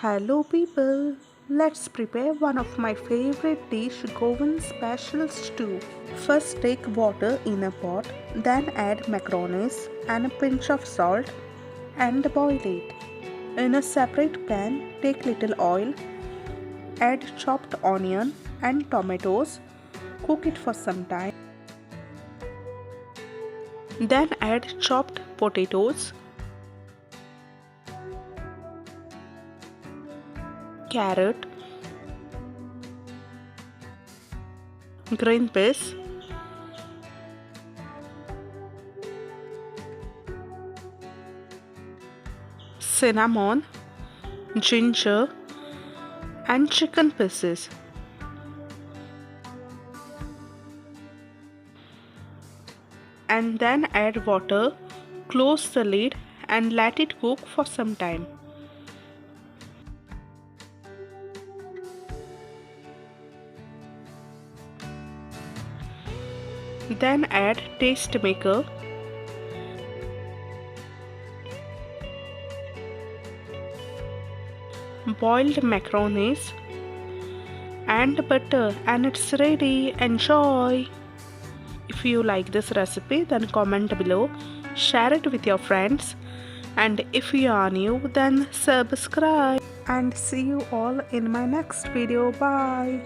Hello people, let's prepare one of my favorite dish, Goan special stew. First take water in a pot, then add macaronis and a pinch of salt and boil it. In a separate pan, take little oil, add chopped onion and tomatoes, cook it for some time. Then add chopped potatoes, carrot, green peas, cinnamon, ginger and chicken pieces. And then add water, close the lid and let it cook for some time. Then add taste maker, boiled macaronis and butter, and it's ready. Enjoy! If you like this recipe, then comment below, share it with your friends, and if you are new, then subscribe. And see you all in my next video. Bye.